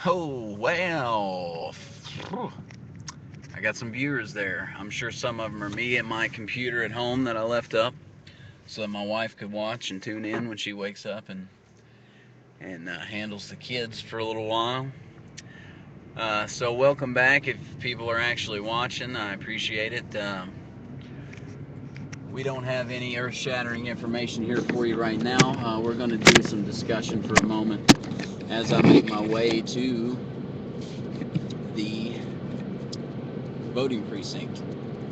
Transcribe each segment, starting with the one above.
Oh, well. Whew. I got some viewers there. I'm sure some of them are me at my computer at home that I left up so that my wife could watch and tune in when she wakes up and handles the kids for a little while. So welcome back. If people are actually watching, I appreciate it. We don't have any earth-shattering information here for you right now. We're going to do some discussion for a moment as I make my way to the voting precinct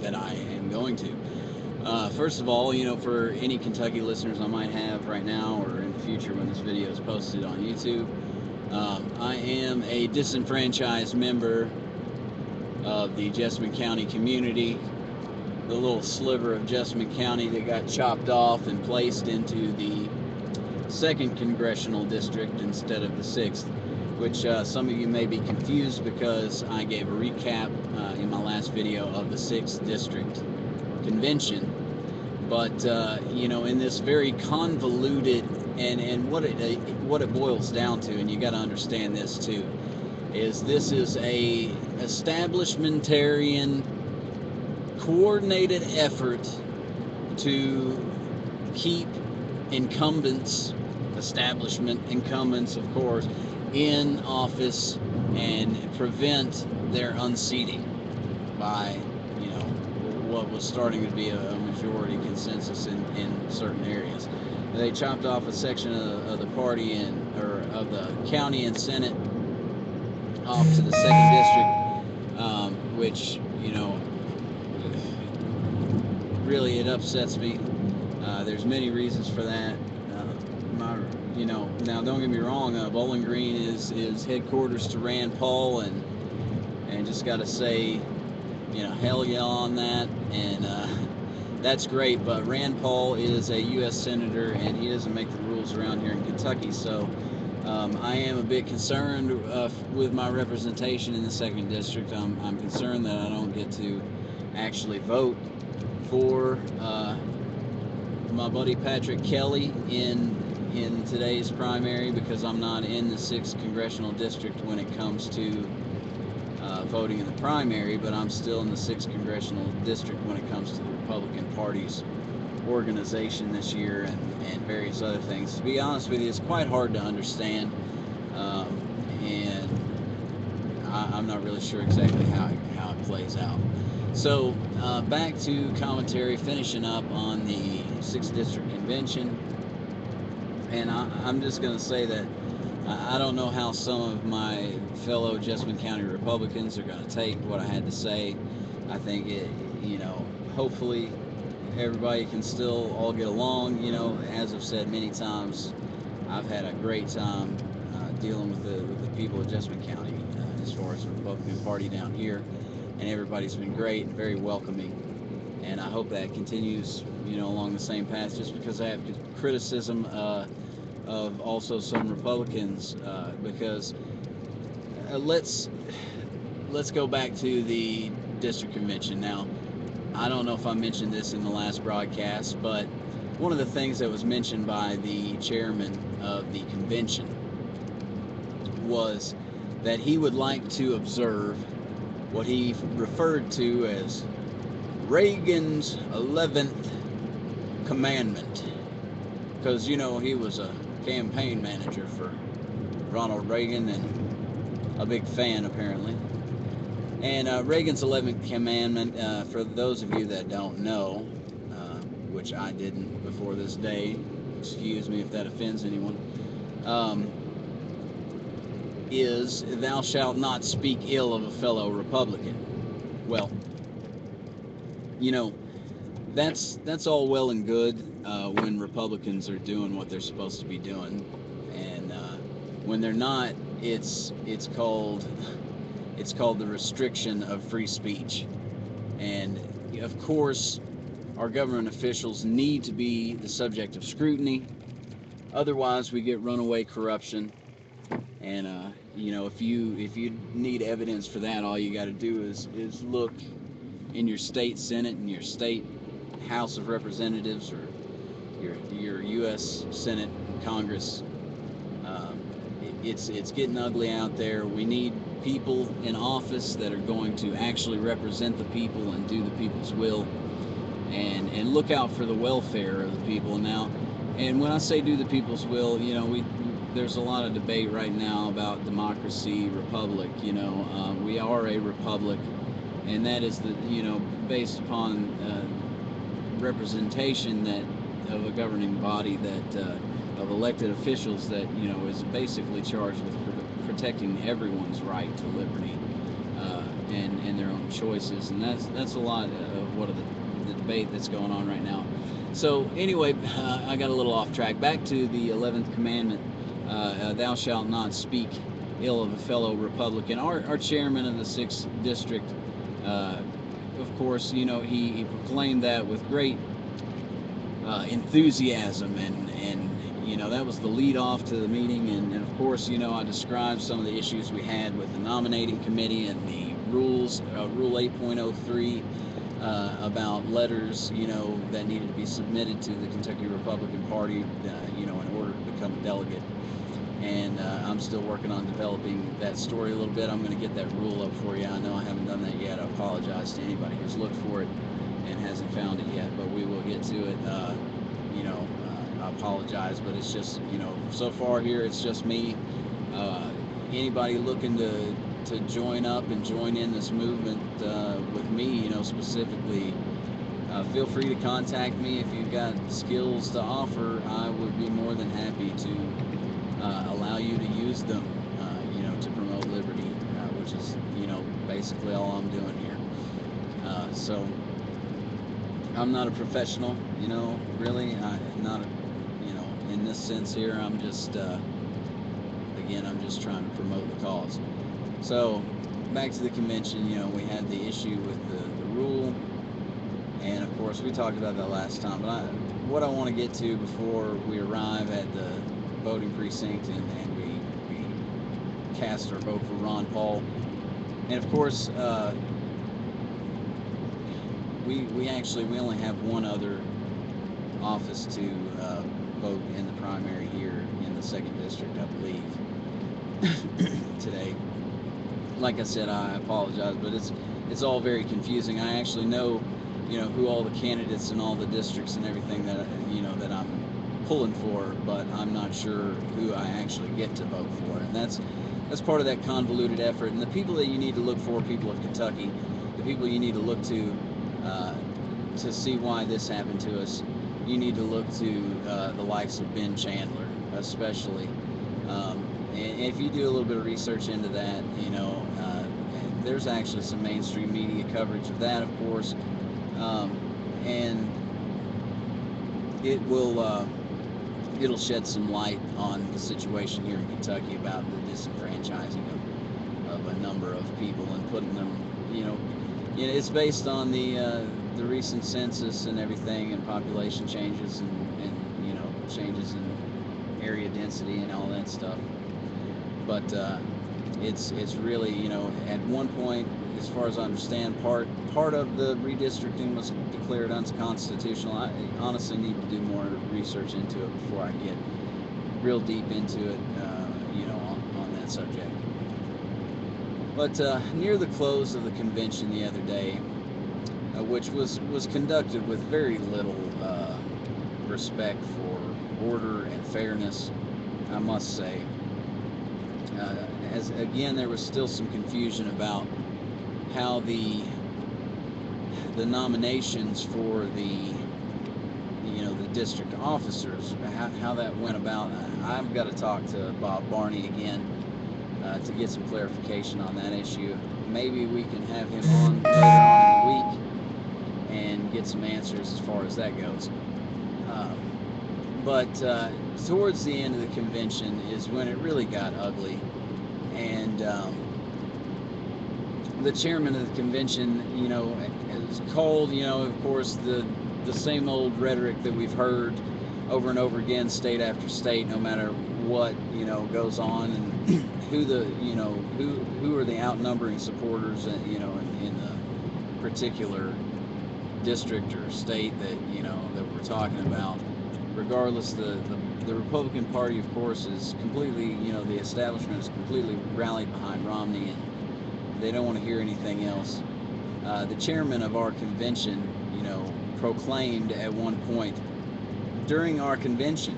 that I am going to. First of all, for any Kentucky listeners I might have right now or in the future when this video is posted on YouTube, I am a disenfranchised member of the Jessamine County community, the little sliver of Jessamine County that got chopped off and placed into the 2nd Congressional District instead of the 6th, which some of you may be confused because I gave a recap in my last video of the 6th District Convention. But, in this very convoluted, and what it boils down to, and you got to understand this too, is this is a establishmentarian coordinated effort to keep establishment incumbents, of course, in office and prevent their unseating by, what was starting to be a majority consensus in certain areas. They chopped off a section of the party of the county and Senate off to the 2nd District, which, really it upsets me. There's many reasons for that. Now don't get me wrong, Bowling Green is headquarters to Rand Paul, and just got to say, hell yeah on that, and that's great. But Rand Paul is a U.S. senator, and he doesn't make the rules around here in Kentucky. So I am a bit concerned with my representation in the 2nd District. I'm concerned that I don't get to actually vote for my buddy Patrick Kelly in today's primary because I'm not in the 6th Congressional District when it comes to voting in the primary, but I'm still in the 6th Congressional District when it comes to the Republican Party's organization this year and various other things. To be honest with you, it's quite hard to understand, and I'm not really sure exactly how it plays out. So back to commentary, finishing up on the 6th District Convention, and I'm just going to say that I don't know how some of my fellow Jessamine County Republicans are going to take what I had to say. I think hopefully everybody can still all get along. As I've said many times, I've had a great time dealing with the people of Jessamine County as far as the Republican Party down here, and everybody's been great and very welcoming. And I hope that continues, along the same path. Just because I have criticism of also some Republicans, because let's go back to the district convention. Now, I don't know if I mentioned this in the last broadcast, but one of the things that was mentioned by the chairman of the convention was that he would like to observe what he referred to as Reagan's 11th commandment, because he was a campaign manager for Ronald Reagan and a big fan apparently. And Reagan's 11th commandment, for those of you that don't know, which I didn't before this day, excuse me if that offends anyone, is thou shalt not speak ill of a fellow Republican. Well, that's all well and good when Republicans are doing what they're supposed to be doing, and when they're not, it's called the restriction of free speech. And of course, our government officials need to be the subject of scrutiny. Otherwise, we get runaway corruption. And if you need evidence for that, all you got to do is look in your state Senate and your state House of Representatives or your U.S. Senate and Congress. it's getting ugly out there. We need people in office that are going to actually represent the people and do the people's will, and look out for the welfare of the people. Now, and when I say do the people's will, there's a lot of debate right now about democracy, republic. We are a republic, and that is based upon representation that of a governing body that of elected officials that is basically charged with protecting everyone's right to liberty and their own choices, and that's a lot of what the debate that's going on right now. So anyway, I got a little off track. Back to the 11th commandment: "Thou shalt not speak ill of a fellow Republican." Our chairman of the 6th district, of course, he proclaimed that with great enthusiasm, and that was the lead off to the meeting, and of course, I described some of the issues we had with the nominating committee and the rules, Rule 8.03, about letters, that needed to be submitted to the Kentucky Republican Party, in order to become a delegate. And I'm still working on developing that story a little bit. I'm going to get that rule up for you. I know I haven't done that yet. I apologize to anybody who's looked for it and hasn't found it yet, but we will get to it. I apologize, but it's just, so far here it's just me. Anybody looking to join up and join in this movement with me, specifically, feel free to contact me. If you've got skills to offer, I would be more than happy to allow you to use them, to promote liberty, which is, basically all I'm doing here. So I'm not a professional, really. I'm not, in this sense here. I'm just, again, I'm just trying to promote the cause. So back to the convention, we had the issue with the rule, and of course we talked about that last time. But what I want to get to before we arrive at the voting precinct and we cast our vote for Ron Paul, and of course we only have one other office to vote in the primary here in the 2nd district, I believe, today. Like I said, I apologize, but it's all very confusing. I actually know, who all the candidates in all the districts and everything that that I'm pulling for, but I'm not sure who I actually get to vote for, and that's part of that convoluted effort. And the people that you need to look for, people of Kentucky, the people you need to look to see why this happened to us, you need to look to the likes of Ben Chandler, especially. And if you do a little bit of research into that, there's actually some mainstream media coverage of that, of course, and it'll shed some light on the situation here in Kentucky about the disenfranchising of a number of people and putting them, it's based on the recent census and everything, and population changes and changes in area density and all that stuff. But it's really, at one point, as far as I understand, part of the redistricting was declared unconstitutional. I honestly need to do more research into it before I get real deep into it, on that subject. But near the close of the convention the other day, which was conducted with very little respect for order and fairness, I must say, as again there was still some confusion about how the nominations for the district officers, how that went about. I've got to talk to Bob Barney again to get some clarification on that issue. Maybe we can have him on later on in the week and get some answers as far as that goes. But towards the end of the convention is when it really got ugly, and the chairman of the convention, is called, of course, the same old rhetoric that we've heard over and over again, state after state, no matter what goes on, and who are the outnumbering supporters, in the particular district or state that that we're talking about. regardless, the Republican Party, of course, is completely, the establishment is completely rallied behind Romney, and they don't want to hear anything else. The chairman of our convention, proclaimed at one point during our convention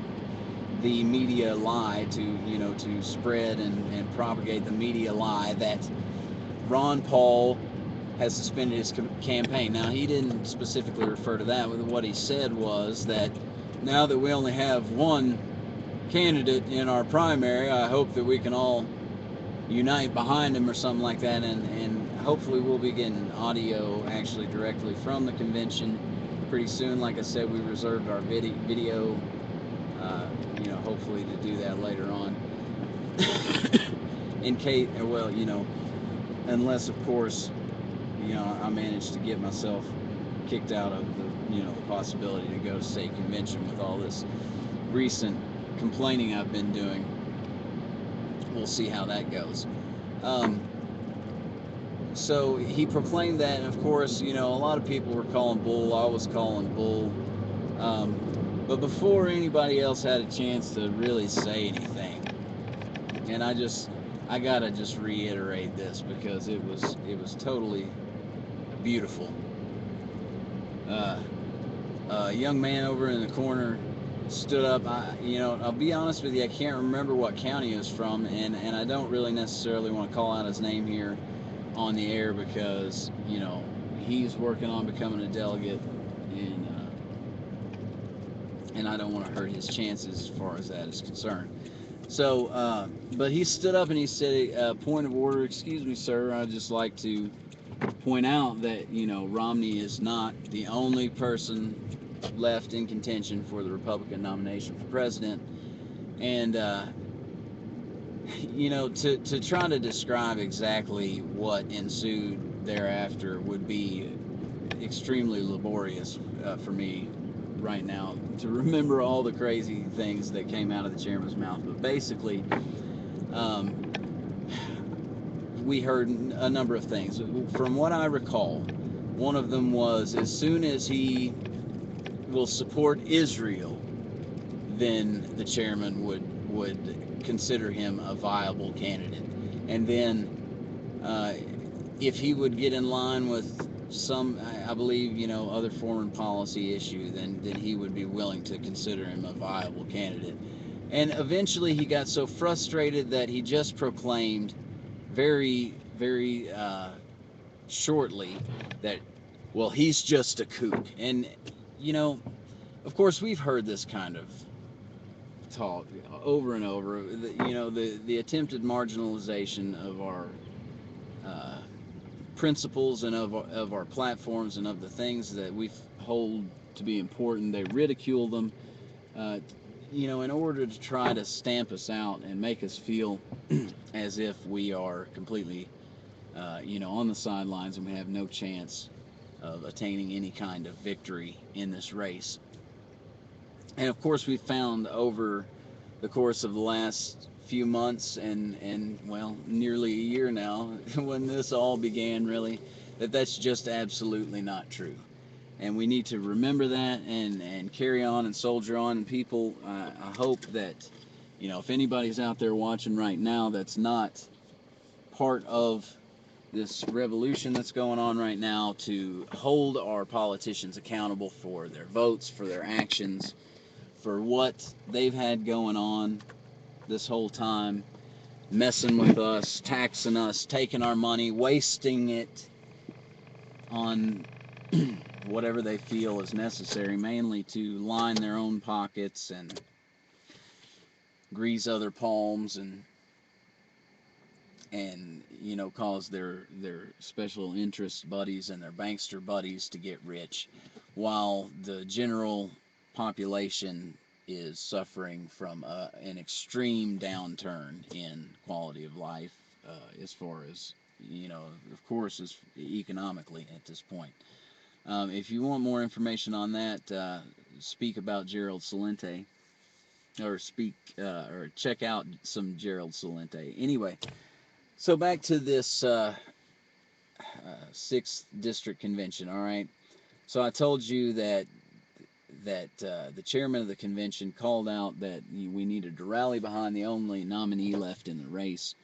the media lie to spread and propagate the media lie that Ron Paul has suspended his campaign. Now, he didn't specifically refer to that. What he said was that now that we only have one candidate in our primary, I hope that we can all unite behind him or something like that, and hopefully we'll be getting audio actually directly from the convention pretty soon. Like I said, we reserved our video, hopefully to do that later on. In case, well, unless of course, I managed to get myself kicked out of the possibility to go to state convention with all this recent complaining I've been doing. We'll see how that goes. So he proclaimed that, and of course, a lot of people were calling bull. I was calling bull. But before anybody else had a chance to really say anything, and I gotta just reiterate this because it was totally beautiful. A young man over in the corner stood up. I'll be honest with you, I can't remember what county he was from, and I don't really necessarily want to call out his name here on the air because he's working on becoming a delegate, and I don't want to hurt his chances as far as that is concerned. So, but he stood up and he said, "Point of order, excuse me, sir. I'd just like to point out that Romney is not the only person left in contention for the Republican nomination for president." And to try to describe exactly what ensued thereafter would be extremely laborious for me right now to remember all the crazy things that came out of the chairman's mouth. But basically, we heard a number of things. From what I recall, one of them was, as soon as he will support Israel, then the chairman would consider him a viable candidate. And then if he would get in line with some, I believe, other foreign policy issue, then he would be willing to consider him a viable candidate. And eventually he got so frustrated that he just proclaimed very, very shortly that, well, he's just a kook. And, of course, we've heard this kind of talk over and over. The attempted marginalization of our principles and of our platforms and of the things that we hold to be important. They ridicule them, in order to try to stamp us out and make us feel as if we are completely, on the sidelines and we have no chance of attaining any kind of victory in this race. And of course, we found over the course of the last few months and well, nearly a year now, when this all began, really, that's just absolutely not true. And we need to remember that and carry on and soldier on. And people, I hope that, if anybody's out there watching right now that's not part of this revolution that's going on right now, to hold our politicians accountable for their votes, for their actions, for what they've had going on this whole time, messing with us, taxing us, taking our money, wasting it on whatever they feel is necessary, mainly to line their own pockets and grease other palms and cause their special interest buddies and their bankster buddies to get rich, while the general population is suffering from an extreme downturn in quality of life, as far as, of course, as economically at this point. If you want more information on that, speak about Gerald Celente, or check out some Gerald Celente. Anyway, so back to this 6th District Convention, all right? So I told you that the chairman of the convention called out that we needed to rally behind the only nominee left in the race,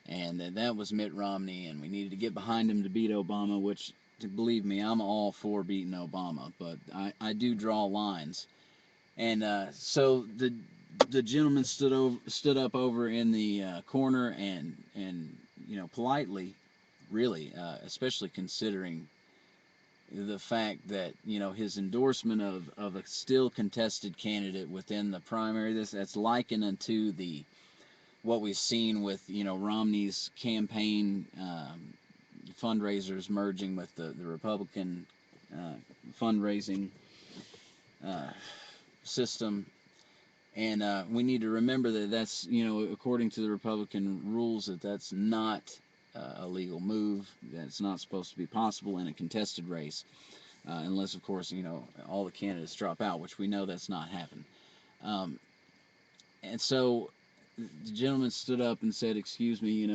and that was Mitt Romney, and we needed to get behind him to beat Obama, which, believe me, I'm all for beating Obama, but I do draw lines. And so the gentleman stood up over in the corner and politely, really, especially considering the fact that his endorsement of a still contested candidate within the primary, that's likened unto what we've seen with Romney's campaign fundraisers merging with the Republican fundraising system. And we need to remember that that's, according to the Republican rules, that's not a legal move. That's not supposed to be possible in a contested race, unless, of course, all the candidates drop out, which we know that's not happened. And so the gentleman stood up and said, "Excuse me,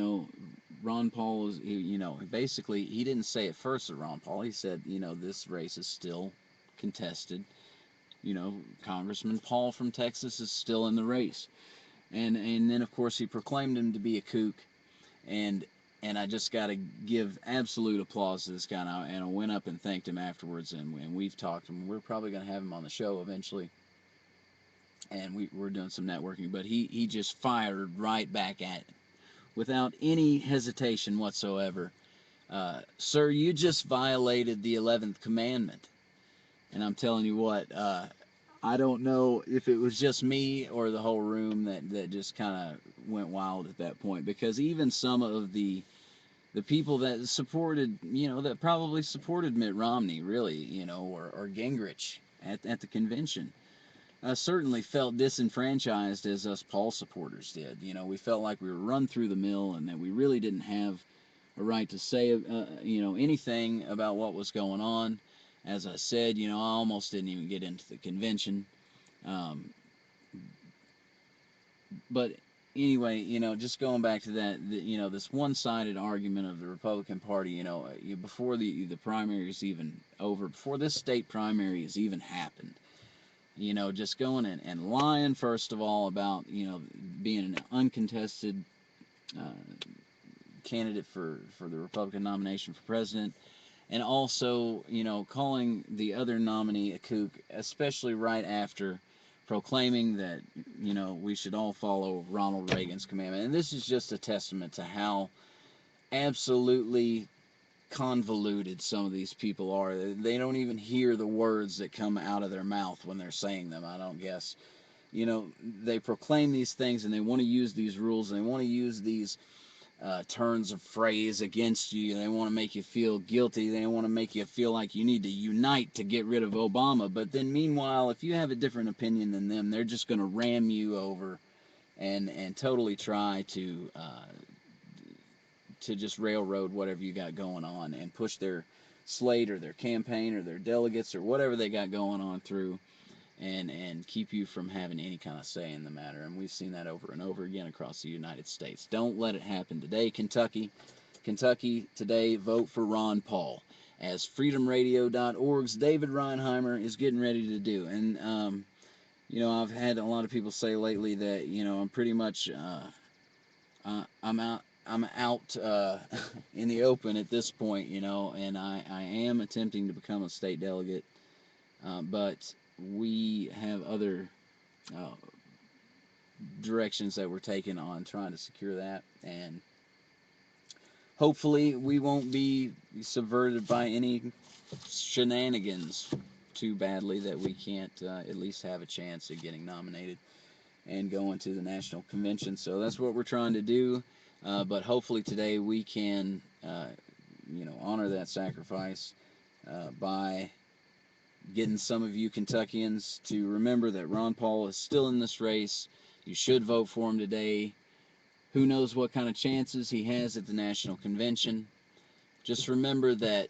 Ron Paul is, basically, he didn't say at first to Ron Paul. He said, this race is still contested. Congressman Paul from Texas is still in the race." And then, of course, he proclaimed him to be a kook. And I just got to give absolute applause to this guy. And I went up and thanked him afterwards. And we've talked, and we're probably going to have him on the show eventually. And we're doing some networking. But he just fired right back at it without any hesitation whatsoever. "Sir, you just violated the 11th commandment." And I'm telling you what, I don't know if it was just me or the whole room that just kind of went wild at that point, because even some of the people that supported, that probably supported Mitt Romney, really, or Gingrich at the convention, certainly felt disenfranchised as us Paul supporters did. We felt like we were run through the mill and that we really didn't have a right to say, anything about what was going on. As I said, I almost didn't even get into the convention. But anyway, just going back to that, this one-sided argument of the Republican Party, before the primary is even over, before this state primary has even happened, just going and lying, first of all, about, being an uncontested candidate for the Republican nomination for president, and also, calling the other nominee a kook, especially right after proclaiming that, we should all follow Ronald Reagan's commandment. And this is just a testament to how absolutely convoluted some of these people are. They don't even hear the words that come out of their mouth when they're saying them, I don't guess. They proclaim these things, and they want to use these rules, and they want to use these turns of phrase against you. They want to make you feel guilty. They want to make you feel like you need to unite to get rid of Obama. But then meanwhile, if you have a different opinion than them, they're just going to ram you over and totally try to just railroad whatever you got going on and push their slate or their campaign or their delegates or whatever they got going on through, and keep you from having any kind of say in the matter. And we've seen that over and over again across the United States. Don't let it happen today, Kentucky. Kentucky, today, vote for Ron Paul, as freedomradio.org's David Reinheimer is getting ready to do. And, I've had a lot of people say lately that, I'm pretty much, I'm out in the open at this point, and I am attempting to become a state delegate, but we have other directions that we're taking on trying to secure that, and hopefully we won't be subverted by any shenanigans too badly that we can't at least have a chance at getting nominated and going to the national convention. So that's what we're trying to do, but hopefully today we can honor that sacrifice by getting some of you Kentuckians to remember that Ron Paul is still in this race. You should vote for him today. Who knows what kind of chances he has at the national convention. Just remember that,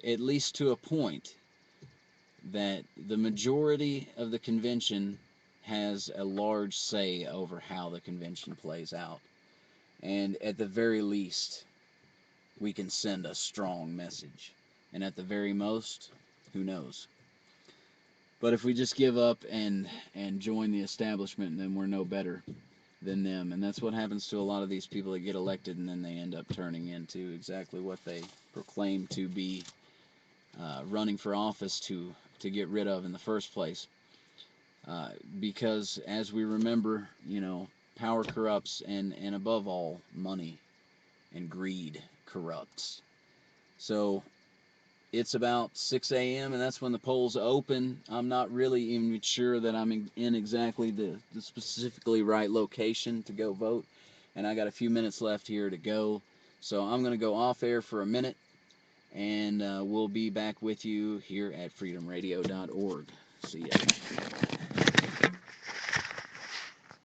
at least to a point, that the majority of the convention has a large say over how the convention plays out. And at the very least, we can send a strong message. And at the very most, who knows? But if we just give up and join the establishment, then we're no better than them. And that's what happens to a lot of these people that get elected, and then they end up turning into exactly what they proclaim to be running for office to get rid of in the first place. Because as we remember, power corrupts, and above all, money and greed corrupts. So it's about 6 a.m. and that's when the polls open. I'm not really even sure that I'm in exactly the specifically right location to go vote, and I got a few minutes left here to go. So I'm going to go off air for a minute, and we'll be back with you here at freedomradio.org. See ya.